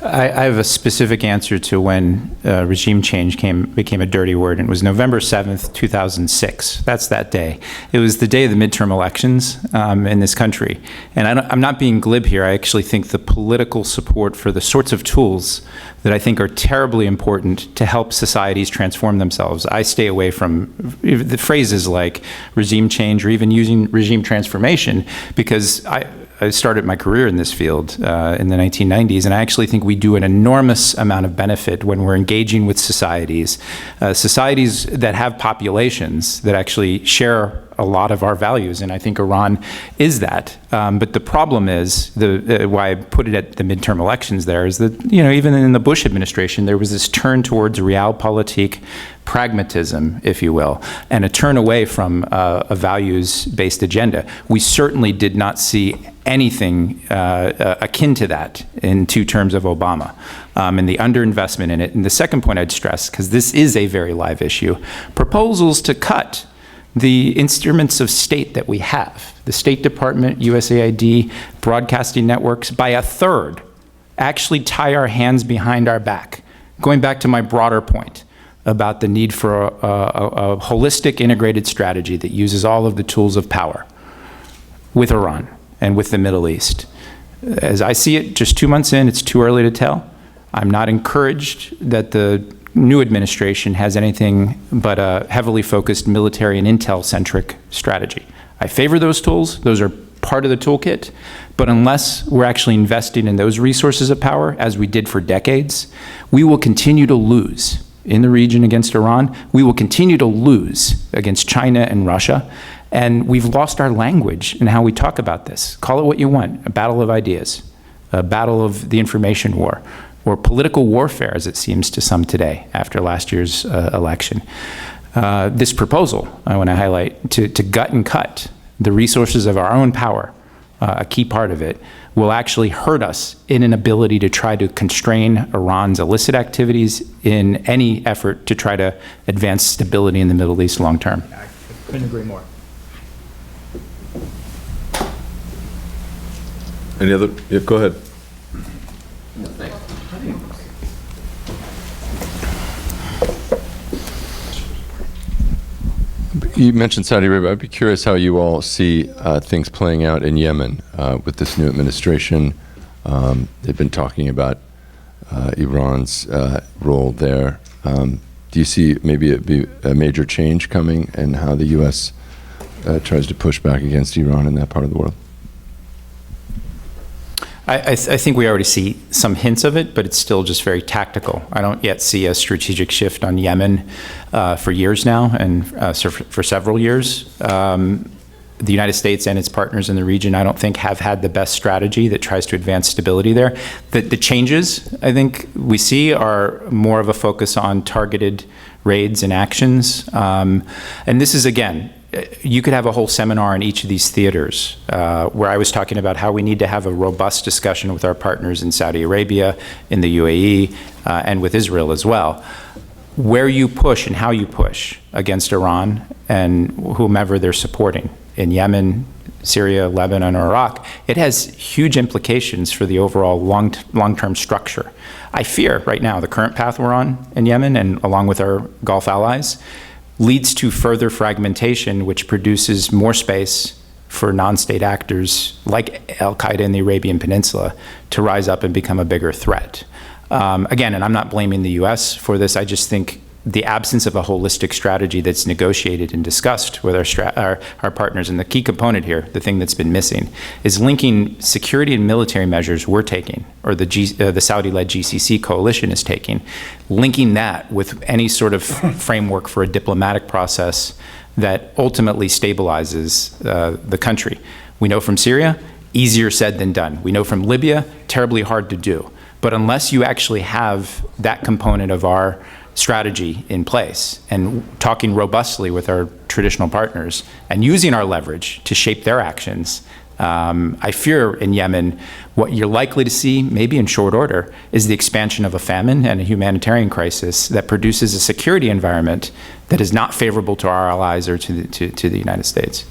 Speaker 3: I have a specific answer to when regime change became a dirty word, and it was November 7th, 2006. That's that day. It was the day of the midterm elections in this country. And I'm not being glib here. I actually think the political support for the sorts of tools that I think are terribly important to help societies transform themselves. I stay away from the phrases like regime change or even using regime transformation, because I started my career in this field in the 1990s, and I actually think we do an enormous amount of benefit when we're engaging with societies that have populations that actually share a lot of our values, and I think Iran is that. But the problem is, why I put it at the midterm elections there, is that, even in the Bush administration, there was this turn towards realpolitik pragmatism, if you will, and a turn away from a values-based agenda. We certainly did not see anything akin to that in 2 terms of Obama, and the underinvestment in it. And the second point I'd stress, because this is a very live issue, proposals to cut the instruments of state that we have, the State Department, USAID, broadcasting networks, by a third, actually tie our hands behind our back. Going back to my broader point about the need for a holistic, integrated strategy that uses all of the tools of power with Iran and with the Middle East. As I see it, just 2 months in, it's too early to tell. I'm not encouraged that the new administration has anything but a heavily focused military and intel-centric strategy. I favor those tools. Those are part of the toolkit. But unless we're actually investing in those resources of power, as we did for decades, we will continue to lose in the region against Iran. We will continue to lose against China and Russia. And we've lost our language in how we talk about this. Call it what you want, a battle of ideas, a battle of the information war, or political warfare, as it seems to some today after last year's election. This proposal, I want to highlight, to gut and cut the resources of our own power, a key part of it, will actually hurt us in an ability to try to constrain Iran's illicit activities in any effort to try to advance stability in the Middle East long term.
Speaker 4: I couldn't agree more.
Speaker 1: Any other? Yeah, go ahead.
Speaker 6: You mentioned Saudi Arabia. I'd be curious how you all see things playing out in Yemen with this new administration. They've been talking about Iran's role there. Do you see maybe a major change coming in how the U.S. Tries to push back against Iran in that part of the world?
Speaker 3: I think we already see some hints of it, but it's still just very tactical. I don't yet see a strategic shift on Yemen for years now, and for several years. The United States and its partners in the region, I don't think, have had the best strategy that tries to advance stability there. The changes, I think, we see are more of a focus on targeted raids and actions. And this is, again, you could have a whole seminar in each of these theaters where I was talking about how we need to have a robust discussion with our partners in Saudi Arabia, in the UAE, and with Israel as well. Where you push and how you push against Iran and whomever they're supporting in Yemen, Syria, Lebanon, or Iraq, it has huge implications for the overall long-term structure. I fear right now the current path we're on in Yemen, and along with our Gulf allies, leads to further fragmentation, which produces more space for non-state actors like al-Qaeda in the Arabian Peninsula to rise up and become a bigger threat. Again, and I'm not blaming the U.S. for this, I just think the absence of a holistic strategy that's negotiated and discussed with our partners, and the key component here, the thing that's been missing, is linking security and military measures we're taking, or the Saudi-led GCC coalition is taking, linking that with any sort of framework for a diplomatic process that ultimately stabilizes the country. We know from Syria, easier said than done. We know from Libya, terribly hard to do. But unless you actually have that component of our strategy in place and talking robustly with our traditional partners and using our leverage to shape their actions, I fear in Yemen, what you're likely to see, maybe in short order, is the expansion of a famine and a humanitarian crisis that produces a security environment that is not favorable to our allies or to the United States.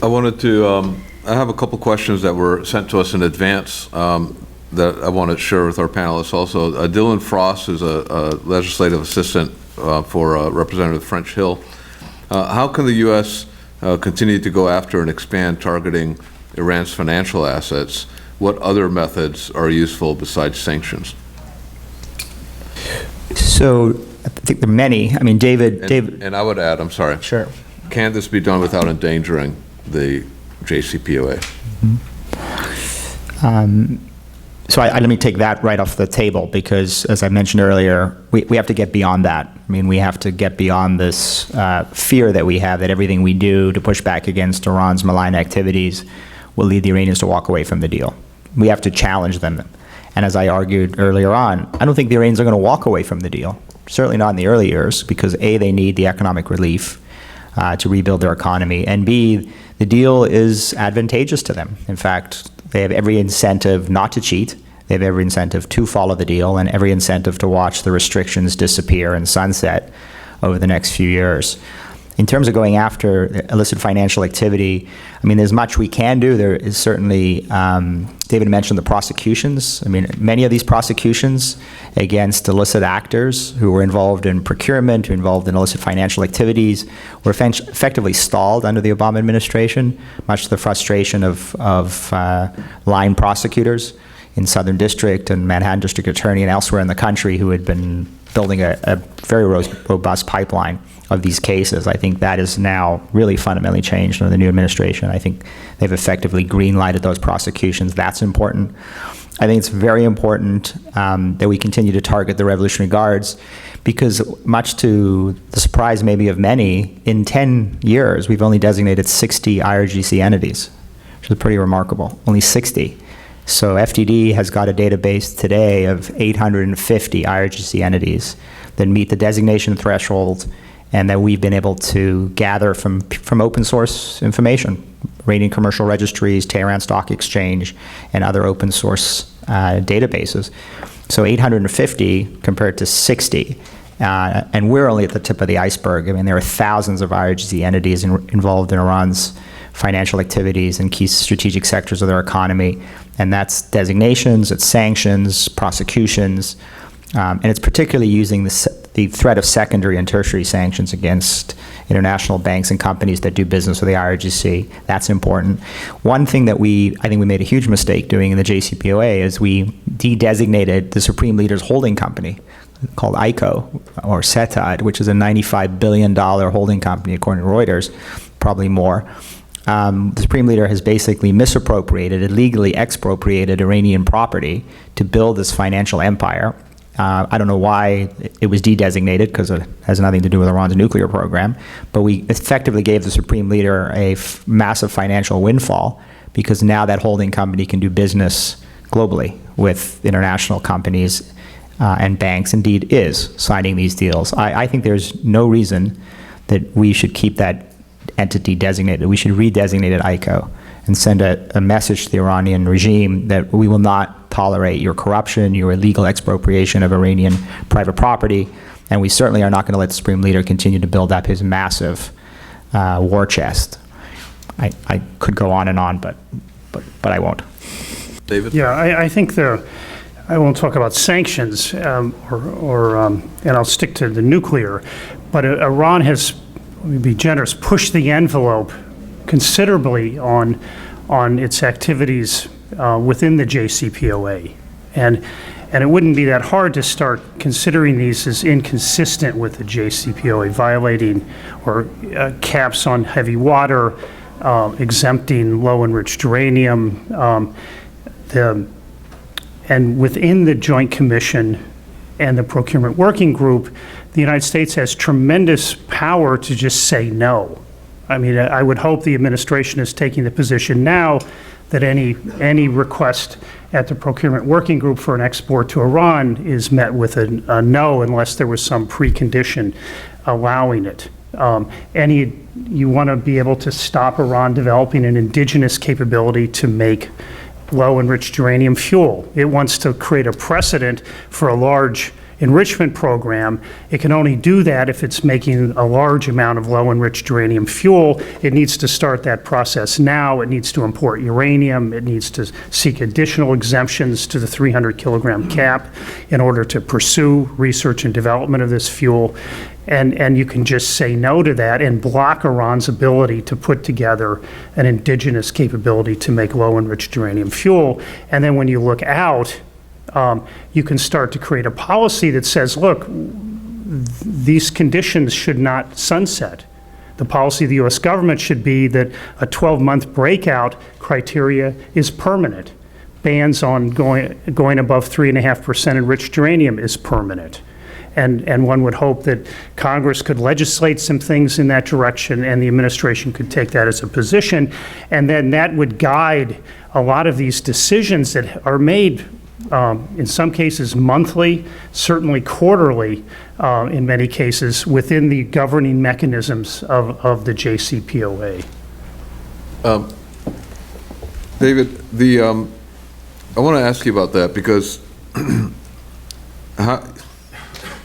Speaker 1: I wanted to, I have a couple questions that were sent to us in advance that I want to share with our panelists also. Dylan Frost is a legislative assistant for Representative French Hill. How can the U.S. Continue to go after and expand targeting Iran's financial assets? What other methods are useful besides sanctions?
Speaker 4: So I think there are many. I mean, David.
Speaker 1: And I would add, I'm sorry.
Speaker 4: Sure.
Speaker 1: Can this be done without endangering the JCPOA?
Speaker 4: So let me take that right off the table because, as I mentioned earlier, we have to get beyond that. I mean, we have to get beyond this fear that we have that everything we do to push back against Iran's malign activities will lead the Iranians to walk away from the deal. We have to challenge them. And as I argued earlier on, I don't think the Iranians are going to walk away from the deal, certainly not in the early years, because A, they need the economic relief to rebuild their economy, and B, the deal is advantageous to them. In fact, they have every incentive not to cheat. They have every incentive to follow the deal and every incentive to watch the restrictions disappear and sunset over the next few years. In terms of going after illicit financial activity, I mean, there's much we can do. There is certainly, David mentioned the prosecutions. I mean, many of these prosecutions against illicit actors who were involved in procurement, who were involved in illicit financial activities, were effectively stalled under the Obama administration, much to the frustration of line prosecutors in Southern District and Manhattan District Attorney and elsewhere in the country who had been building a very robust pipeline of these cases. I think that is now really fundamentally changed under the new administration. I think they've effectively green-lighted those prosecutions. That's important. I think it's very important that we continue to target the Revolutionary Guards because much to the surprise maybe of many, in 10 years, we've only designated 60 IRGC entities, which is pretty remarkable, only 60. So FTD has got a database today of 850 IRGC entities that meet the designation threshold and that we've been able to gather from open source information, Iranian commercial registries, Tehran Stock Exchange, and other open source databases. So 850 compared to 60. And we're only at the tip of the iceberg. I mean, there are thousands of IRGC entities involved in Iran's financial activities and key strategic sectors of their economy. And that's designations, it's sanctions, prosecutions, and it's particularly using the threat of secondary and tertiary sanctions against international banks and companies that do business with the IRGC. That's important. One thing that I think we made a huge mistake doing in the JCPOA is we de-designated the Supreme Leader's holding company called ICO, or SETAD, which is a $95 billion holding company, according to Reuters, probably more. The Supreme Leader has basically misappropriated, illegally expropriated Iranian property to build this financial empire. I don't know why it was de-designated because it has nothing to do with Iran's nuclear program, but we effectively gave the Supreme Leader a massive financial windfall because now that holding company can do business globally with international companies and banks, indeed is signing these deals. I think there's no reason that we should keep that entity designated. We should redesignate it ICO and send a message to the Iranian regime that we will not tolerate your corruption, your illegal expropriation of Iranian private property, and we certainly are not going to let the Supreme Leader continue to build up his massive war chest. I could go on and on, but I won't.
Speaker 1: David?
Speaker 2: Yeah, I think I won't talk about sanctions, and I'll stick to the nuclear, but Iran has, let me be generous, pushed the envelope considerably on its activities within the JCPOA. And it wouldn't be that hard to start considering these as inconsistent with the JCPOA, violating or caps on heavy water, exempting low-enriched uranium, and within the Joint Commission and the Procurement Working Group, the United States has tremendous power to just say no. I mean, I would hope the administration is taking the position now that any request at the Procurement Working Group for an export to Iran is met with a no unless there was some precondition allowing it. You want to be able to stop Iran developing an indigenous capability to make low-enriched uranium fuel. It wants to create a precedent for a large enrichment program. It can only do that if it's making a large amount of low-enriched uranium fuel. It needs to start that process now. It needs to import uranium. It needs to seek additional exemptions to the 300-kilogram cap in order to pursue research and development of this fuel. And you can just say no to that and block Iran's ability to put together an indigenous capability to make low-enriched uranium fuel. And then when you look out, you can start to create a policy that says, look, these conditions should not sunset. The policy of the U.S. government should be that a 12-month breakout criteria is permanent. Bans on going above 3.5% enriched uranium is permanent. And one would hope that Congress could legislate some things in that direction and the administration could take that as a position. And then that would guide a lot of these decisions that are made in some cases monthly, certainly quarterly, in many cases, within the governing mechanisms of the JCPOA.
Speaker 1: David, I want to ask you about that because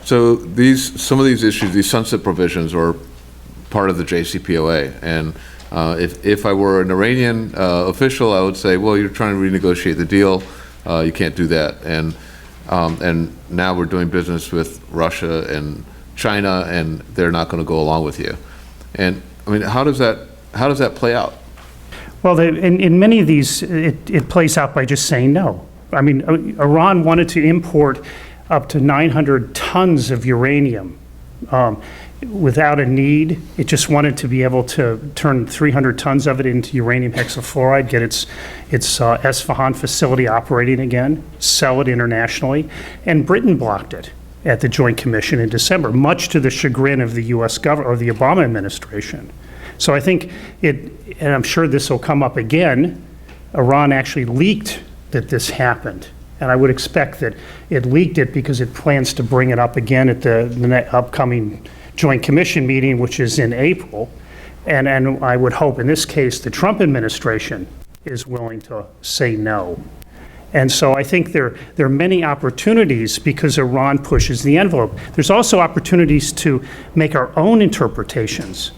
Speaker 1: some of these issues, these sunset provisions, are part of the JCPOA, and if I were an Iranian official, I would say, well, you're trying to renegotiate the deal. You can't do that, and now we're doing business with Russia and China, and they're not going to go along with you. And I mean, how does that play out?
Speaker 2: Well, in many of these, it plays out by just saying no. I mean, Iran wanted to import up to 900 tons of uranium without a need. It just wanted to be able to turn 300 tons of it into uranium hexafluoride, get its Esfahan facility operating again, sell it internationally, and Britain blocked it at the Joint Commission in December, much to the chagrin of the U.S. government or the Obama administration. So I think and I'm sure this will come up again, Iran actually leaked that this happened. And I would expect that it leaked it because it plans to bring it up again at the upcoming Joint Commission meeting, which is in April. And I would hope in this case the Trump administration is willing to say no. And so I think there are many opportunities because Iran pushes the envelope. There's also opportunities to make our own interpretations.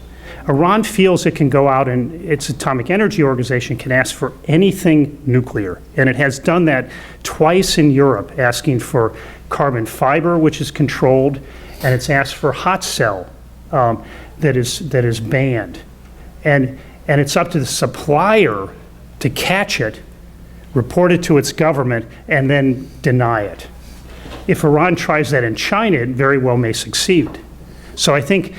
Speaker 2: Iran feels it can go out and its Atomic Energy Organization can ask for anything nuclear. And it has done that twice in Europe, asking for carbon fiber, which is controlled, and it's asked for hot cell that is banned. And it's up to the supplier to catch it, report it to its government, and then deny it. If Iran tries that in China, it very well may succeed. So I think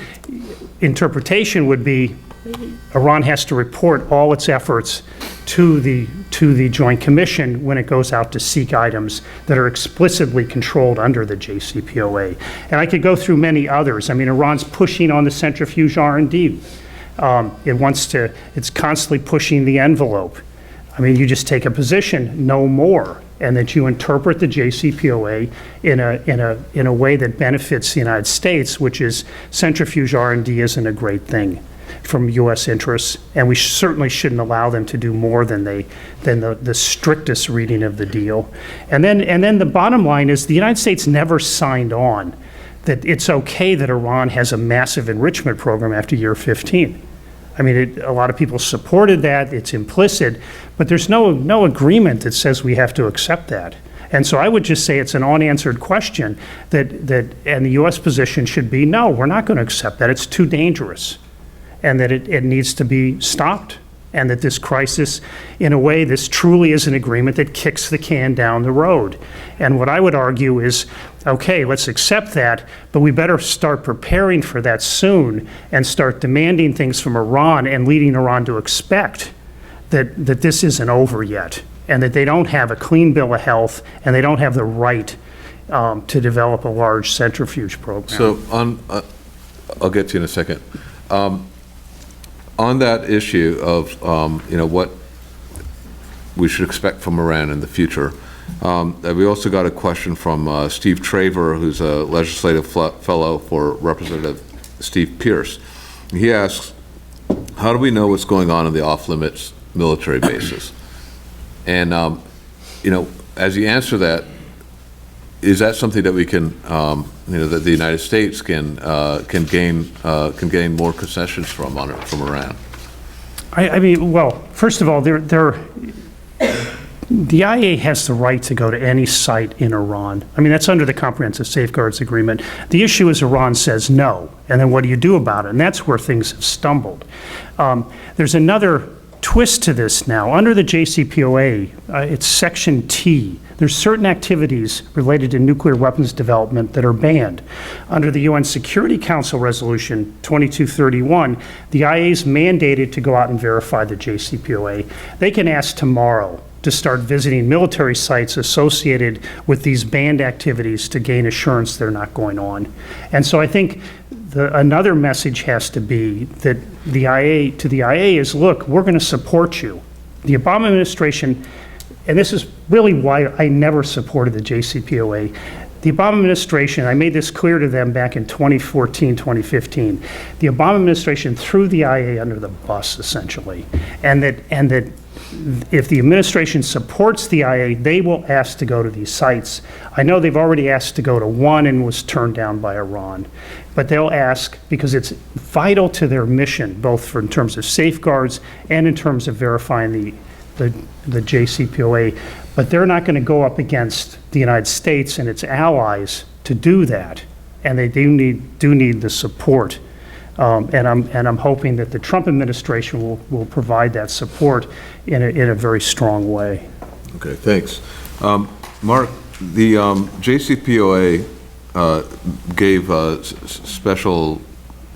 Speaker 2: interpretation would be Iran has to report all its efforts to the Joint Commission when it goes out to seek items that are explicitly controlled under the JCPOA. And I could go through many others. I mean, Iran's pushing on the centrifuge R&D. It's constantly pushing the envelope. I mean, you just take a position, no more, and that you interpret the JCPOA in a way that benefits the United States, which is centrifuge R&D isn't a great thing from U.S. interests, and we certainly shouldn't allow them to do more than the strictest reading of the deal. And then the bottom line is the United States never signed on that it's okay that Iran has a massive enrichment program after year 15. I mean, a lot of people supported that. It's implicit, but there's no agreement that says we have to accept that. And so I would just say it's an unanswered question and the U.S. position should be, no, we're not going to accept that. It's too dangerous, and that it needs to be stopped, and that this crisis, in a way, this truly is an agreement that kicks the can down the road. And what I would argue is, okay, let's accept that, but we better start preparing for that soon and start demanding things from Iran and leading Iran to expect that this isn't over yet, and that they don't have a clean bill of health, and they don't have the right to develop a large centrifuge program.
Speaker 1: So I'll get to you in a second. On that issue of what we should expect from Iran in the future, we also got a question from Steve Traver, who's a legislative fellow for Representative Steve Pierce. he asks, how do we know what's going on in the off-limits military bases? And, as you answer that, is that something that we can, that the United States can gain more concessions from Iran?
Speaker 2: I mean, well, first of all, the IA has the right to go to any site in Iran. I mean, that's under the Comprehensive Safeguards Agreement. The issue is Iran says no, and then what do you do about it? And that's where things have stumbled. There's another twist to this now. Under the JCPOA, it's Section T. There's certain activities related to nuclear weapons development that are banned. Under the UN Security Council Resolution 2231, the IA is mandated to go out and verify the JCPOA. They can ask tomorrow to start visiting military sites associated with these banned activities to gain assurance they're not going on. And so I think another message has to be that the IA is, look, we're going to support you. The Obama administration, and this is really why I never supported the JCPOA, the Obama administration, I made this clear to them back in 2014, 2015, the Obama administration threw the IA under the bus, essentially, and that if the administration supports the IA, they will ask to go to these sites. I know they've already asked to go to one and was turned down by Iran, but they'll ask because it's vital to their mission, both in terms of safeguards and in terms of verifying the JCPOA. But they're not going to go up against the United States and its allies to do that, and they do need the support. And I'm hoping that the Trump administration will provide that support in a very strong way.
Speaker 1: Okay, thanks. Mark, the JCPOA gave a special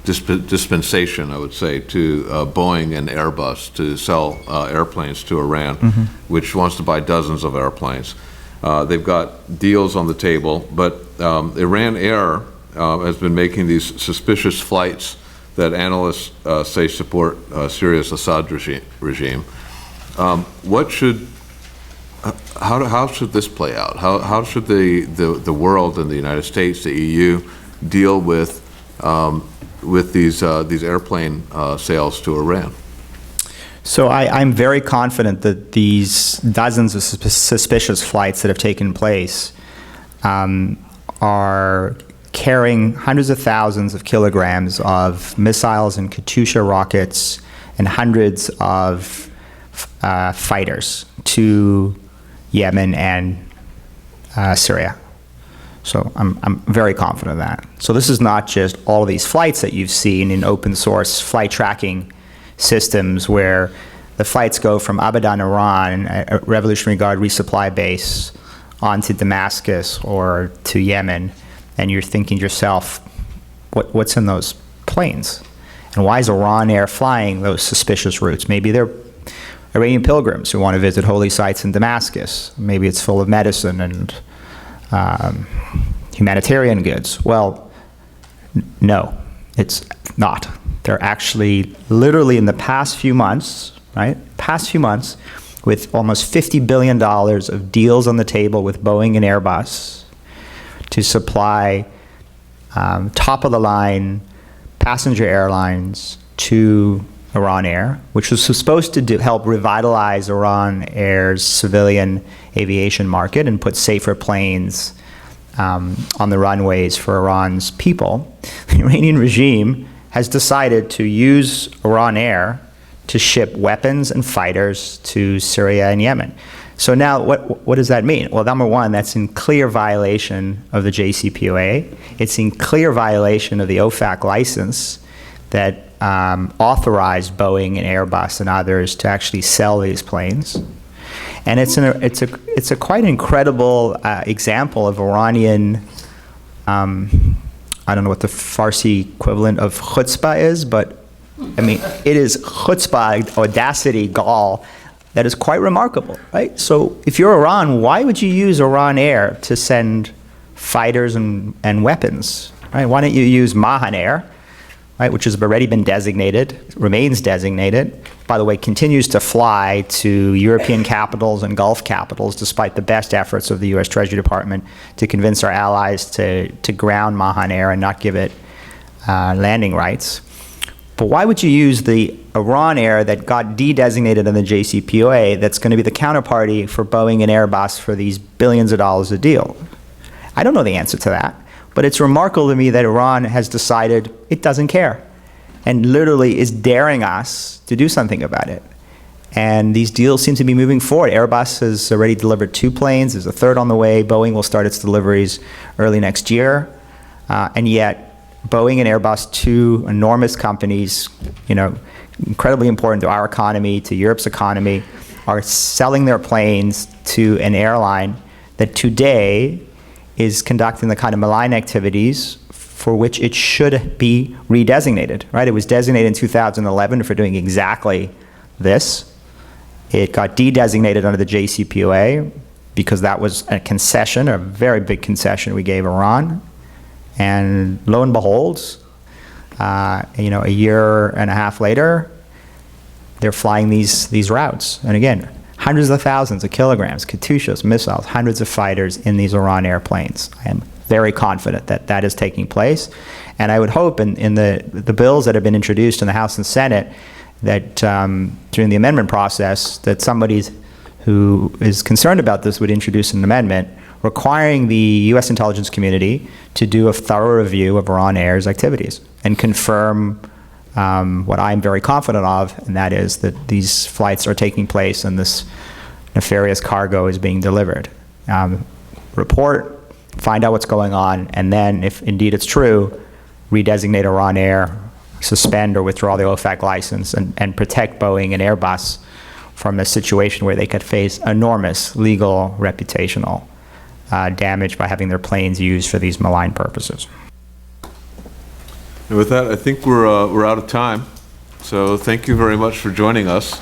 Speaker 1: dispensation, I would say, to Boeing and Airbus to sell airplanes to Iran, which wants to buy dozens of airplanes. They've got deals on the table, but Iran Air has been making these suspicious flights that analysts say support Syria's Assad regime. How should this play out? How should the world and the United States, the EU, deal with these airplane sales to Iran?
Speaker 4: So I'm very confident that these dozens of suspicious flights that have taken place are carrying hundreds of thousands of kilograms of missiles and Katyusha rockets and hundreds of fighters to Yemen and Syria. So I'm very confident of that. So this is not just all of these flights that you've seen in open source flight tracking systems where the flights go from Abadan, Iran, a Revolutionary Guard resupply base, onto Damascus or to Yemen, and you're thinking to yourself, what's in those planes? And why is Iran Air flying those suspicious routes? Maybe they're Iranian pilgrims who want to visit holy sites in Damascus. Maybe it's full of medicine and humanitarian goods. Well, no, it's not. They're actually literally in the past few months, with almost $50 billion of deals on the table with Boeing and Airbus to supply top-of-the-line passenger airlines to Iran Air, which was supposed to help revitalize Iran Air's civilian aviation market and put safer planes on the runways for Iran's people. The Iranian regime has decided to use Iran Air to ship weapons and fighters to Syria and Yemen. So now, what does that mean? Well, number one, that's in clear violation of the JCPOA. It's in clear violation of the OFAC license that authorized Boeing and Airbus and others to actually sell these planes. And it's a quite incredible example of Iranian, I don't know what the Farsi equivalent of chutzpah is, but I mean, it is chutzpah, audacity, gall, that is quite remarkable, right? So if you're Iran, why would you use Iran Air to send fighters and weapons, right? Why don't you use Mahan Air, right, which has already been designated, remains designated, by the way, continues to fly to European capitals and Gulf capitals, despite the best efforts of the U.S. Treasury Department to convince our allies to ground Mahan Air and not give it landing rights. But why would you use the Iran Air that got de-designated on the JCPOA that's going to be the counterparty for Boeing and Airbus for these billions of dollars a deal? I don't know the answer to that, but it's remarkable to me that Iran has decided it doesn't care and literally is daring us to do something about it. And these deals seem to be moving forward. Airbus has already delivered 2 planes. There's a third on the way. Boeing will start its deliveries early next year. And yet, Boeing and Airbus, 2 enormous companies, incredibly important to our economy, to Europe's economy, are selling their planes to an airline that today is conducting the kind of malign activities for which it should be redesignated, right? It was designated in 2011 for doing exactly this. It got de-designated under the JCPOA because that was a concession, a very big concession we gave Iran. And lo and behold, a year and a half later, they're flying these routes. And again, hundreds of thousands of kilograms, Katyushas, missiles, hundreds of fighters in these Iran airplanes. I am very confident that that is taking place. And I would hope in the bills that have been introduced in the House and Senate that during the amendment process, that somebody who is concerned about this would introduce an amendment requiring the U.S. intelligence community to do a thorough review of Iran Air's activities and confirm what I'm very confident of, and that is that these flights are taking place and this nefarious cargo is being delivered. Report, find out what's going on, and then, if indeed it's true, redesignate Iran Air, suspend or withdraw the OFAC license, and protect Boeing and Airbus from a situation where they could face enormous legal, reputational damage by having their planes used for these malign purposes.
Speaker 1: And with that, I think we're out of time. So thank you very much for joining us.